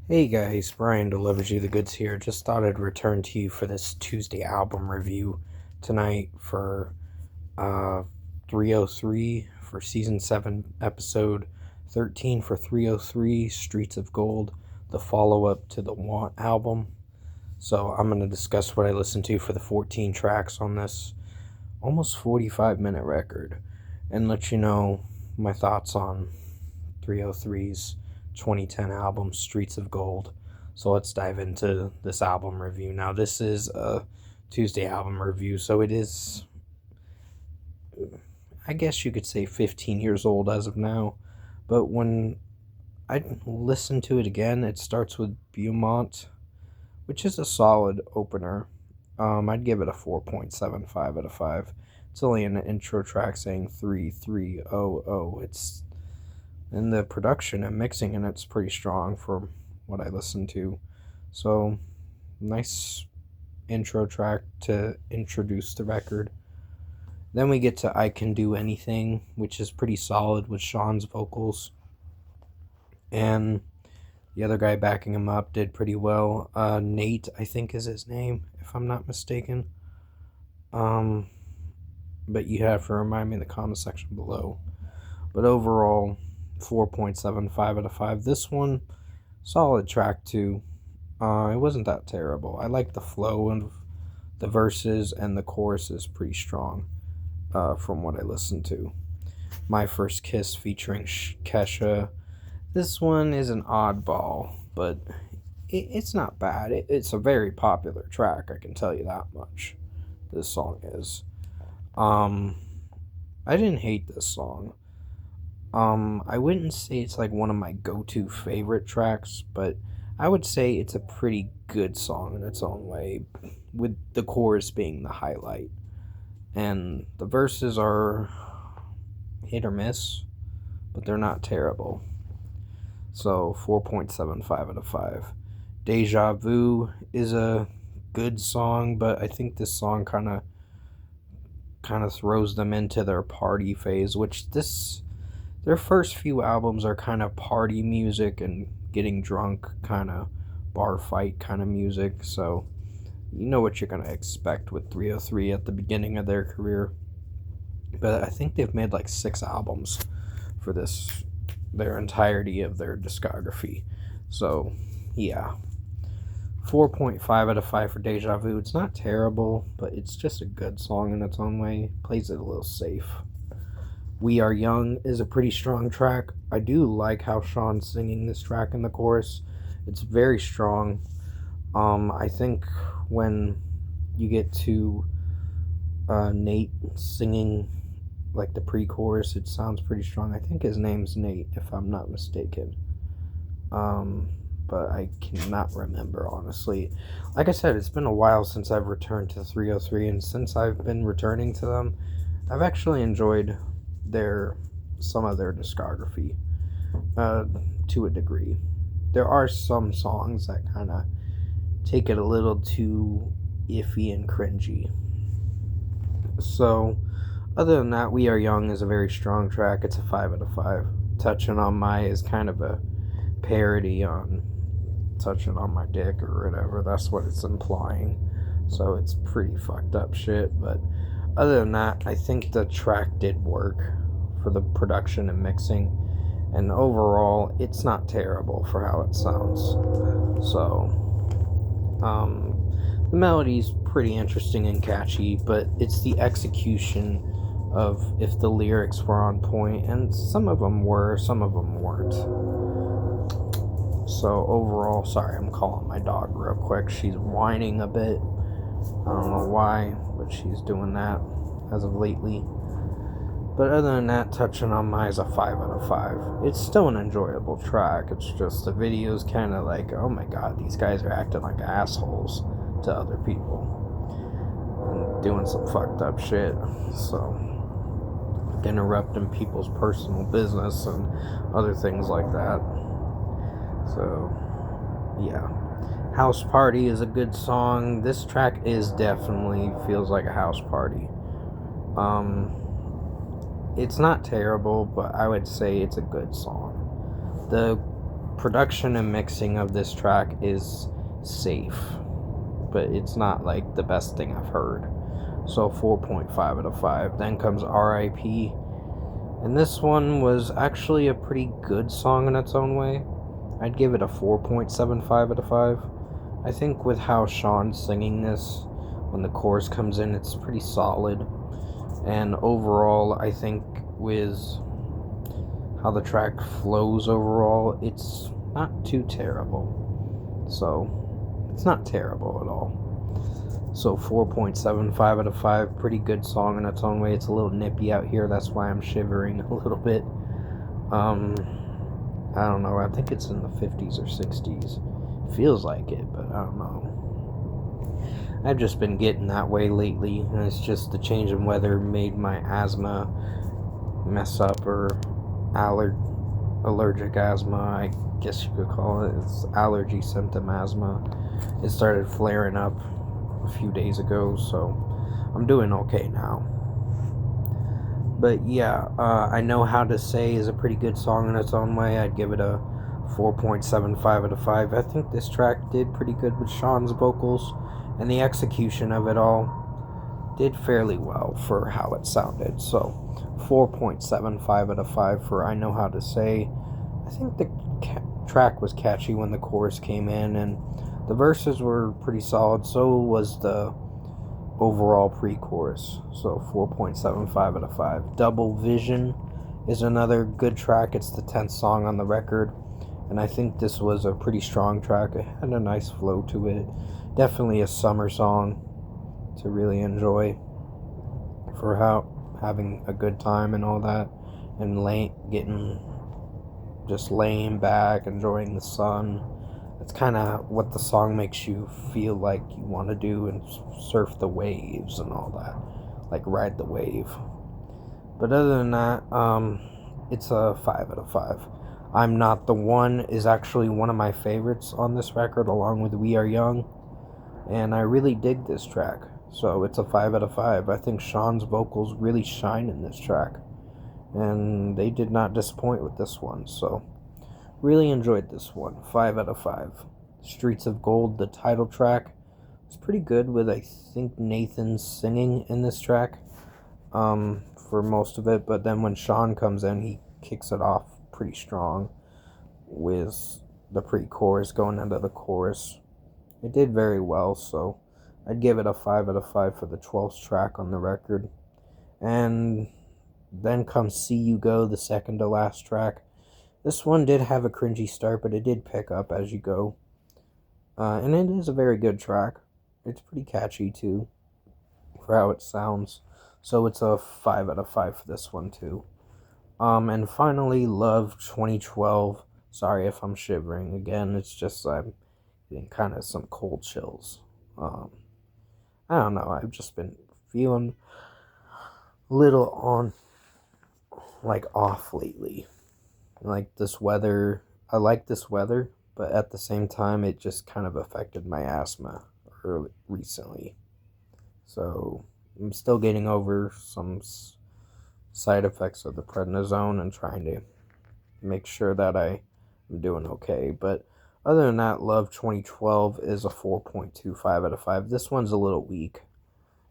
Hey guys, Brian Delivers You the Goods here. Just thought I'd return to you for this Tuesday album review tonight for uh 303 for season 7 episode 13 for 303 Streets of Gold, the follow-up to the Want album. So I'm going to discuss what I listened to for the 14 tracks on this almost 45-minute record and let you know my thoughts on 303's 2010 album Streets of Gold. So let's dive into this album review. Now, this is a Tuesday album review, so it is, I guess you could say, 15 years old as of now. But when I listen to it again, it starts with Beaumont, which is a solid opener. I'd give it a 4.75 out of 5. It's only an intro track saying 3300. It's and the production and mixing in it's pretty strong for what I listened to. So, nice intro track to introduce the record. Then we get to I Can Do Anything, which is pretty solid with Sean's vocals. And the other guy backing him up did pretty well. Nate, I think is his name, if I'm not mistaken. But you have to remind me in the comment section below. But overall, 4.75 out of 5. This one, solid track too. It wasn't that terrible. I like the flow of the verses, and the chorus is pretty strong from what I listened to. My First Kiss featuring Kesha. This one is an oddball, but it's not bad. It's a very popular track, I can tell you that much. This song is. I didn't hate this song. I wouldn't say it's like one of my go-to favorite tracks, but I would say it's a pretty good song in its own way, with the chorus being the highlight. And the verses are hit or miss, but they're not terrible. So 4.75 out of 5. Deja Vu is a good song, but I think this song kind of throws them into their party phase, which their first few albums are kind of party music and getting drunk, kind of bar fight kind of music. So you know what you're going to expect with 303 at the beginning of their career. But I think they've made like 6 albums for their entirety of their discography. So yeah, 4.5 out of 5 for Deja Vu. It's not terrible, but it's just a good song in its own way. Plays it a little safe. We Are Young is a pretty strong track. I do like how Sean's singing this track in the chorus. It's very strong. I think when you get to Nate singing like the pre-chorus, it sounds pretty strong. I think his name's Nate, if I'm not mistaken. But I cannot remember, honestly. Like I said, it's been a while since I've returned to 303, and since I've been returning to them, I've actually enjoyed some of their discography to a degree. There are some songs that kind of take it a little too iffy and cringy. So, other than that, We Are Young is a very strong track. It's a 5 out of 5. Touching on My is kind of a parody on touching on my dick or whatever. That's what it's implying. So it's pretty fucked up shit. But other than that, I think the track did work for the production and mixing. And overall, it's not terrible for how it sounds. So, the melody's pretty interesting and catchy, but it's the execution of if the lyrics were on point, and some of them were, some of them weren't. So overall, sorry, I'm calling my dog real quick. She's whining a bit. I don't know why, but she's doing that as of lately. But other than that, Touching on My is a 5 out of 5. It's still an enjoyable track. It's just the video's kind of like, oh my god, these guys are acting like assholes to other people and doing some fucked up shit. So, interrupting people's personal business and other things like that. So, yeah. House Party is a good song. This track is definitely feels like a house party. It's not terrible, but I would say it's a good song. The production and mixing of this track is safe, but it's not like the best thing I've heard. So 4.5 out of 5. Then comes RIP. And this one was actually a pretty good song in its own way. I'd give it a 4.75 out of 5. I think with how Sean's singing this, when the chorus comes in, it's pretty solid. And overall, I think with how the track flows overall, it's not too terrible. So, it's not terrible at all. So 4.75 out of 5, pretty good song in its own way. It's a little nippy out here, that's why I'm shivering a little bit. I don't know, I think it's in the 50s or 60s. Feels like it, but I don't know. I've just been getting that way lately, and it's just the change in weather made my asthma mess up, or allergic asthma, I guess you could call it. It's allergy symptom asthma. It started flaring up a few days ago, so I'm doing okay now. But yeah, I Know How to Say is a pretty good song in its own way. I'd give it a 4.75 out of 5. I think this track did pretty good with Sean's vocals, and the execution of it all did fairly well for how it sounded. So 4.75 out of 5 for I Know How to Say. I think the track was catchy when the chorus came in, and the verses were pretty solid, so was the overall pre-chorus. So 4.75 out of 5. Double Vision is another good track. It's the 10th song on the record, and I think this was a pretty strong track. It had a nice flow to it. Definitely a summer song to really enjoy for having a good time and all that, and just laying back, enjoying the sun. It's kind of what the song makes you feel like you want to do, and surf the waves and all that, like ride the wave. But other than that, it's a 5 out of 5. I'm Not the One is actually one of my favorites on this record, along with We Are Young, and I really dig this track, so it's a 5 out of 5. I think Sean's vocals really shine in this track, and they did not disappoint with this one, so really enjoyed this one. 5 out of 5. Streets of Gold, the title track, was pretty good with, I think, Nathan singing in this track for most of it, but then when Sean comes in, he kicks it off pretty strong with the pre-chorus going into the chorus. It did very well, so I'd give it a 5 out of 5 for the 12th track on the record. And then comes See You Go, the second to last track. This one did have a cringy start, but it did pick up as you go. And it is a very good track. It's pretty catchy, too, for how it sounds. So it's a 5 out of 5 for this one, too. And finally, Love 2012. Sorry if I'm shivering again. It's just I'm getting kind of some cold chills. I don't know. I've just been feeling a little off lately. Like this weather, I like this weather, but at the same time, it just kind of affected my asthma recently. So I'm still getting over some side effects of the prednisone and trying to make sure that I'm doing okay. But other than that, Love 2012 is a 4.25 out of 5. This one's a little weak.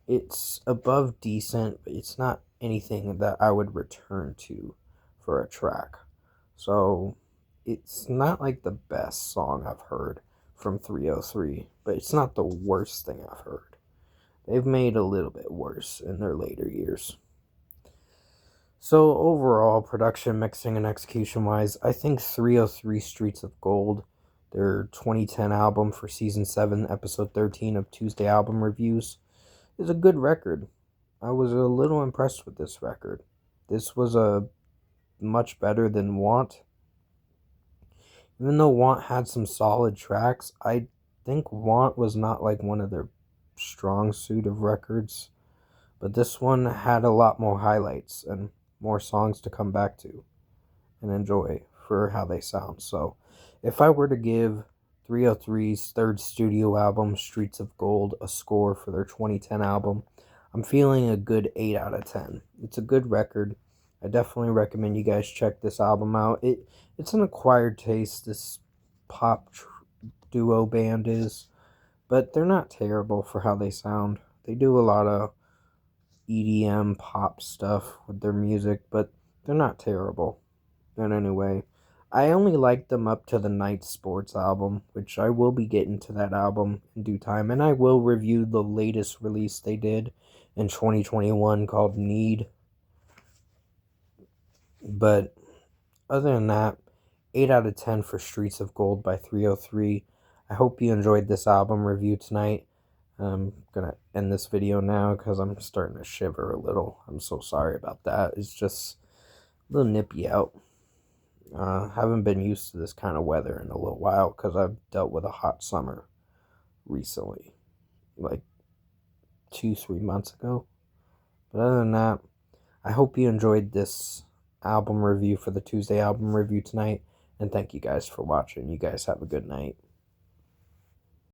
It's above decent, but it's not anything that I would return to for a track. So it's not like the best song I've heard from 3OH!3, but it's not the worst thing I've heard. They've made a little bit worse in their later years. So overall, production, mixing, and execution-wise, I think 3OH!3 Streets of Gold, their 2010 album for Season 7, Episode 13 of Tuesday Album Reviews, is a good record. I was a little impressed with this record. This was a much better than Want. Even though Want had some solid tracks, I think Want was not like one of their strong suit of records, but this one had a lot more highlights and more songs to come back to and enjoy for how they sound. So if I were to give 3OH!3's third studio album, Streets of Gold, a score for their 2010 album, I'm feeling a good 8 out of 10. It's a good record. I definitely recommend you guys check this album out. It's an acquired taste. This pop duo band is, but they're not terrible for how they sound. They do a lot of EDM pop stuff with their music, but they're not terrible. And anyway, I only liked them up to the Night Sports album, which I will be getting to that album in due time, and I will review the latest release they did in 2021 called Need. But other than that, 8 out of 10 for Streets of Gold by 303. I hope you enjoyed this album review tonight. I'm gonna end this video now because I'm starting to shiver a little. I'm so sorry about that. It's just a little nippy out. Haven't been used to this kind of weather in a little while because I've dealt with a hot summer recently, like 2-3 months ago. But other than that, I hope you enjoyed this album review for the Tuesday album review tonight, and thank you guys for watching. You guys have a good night.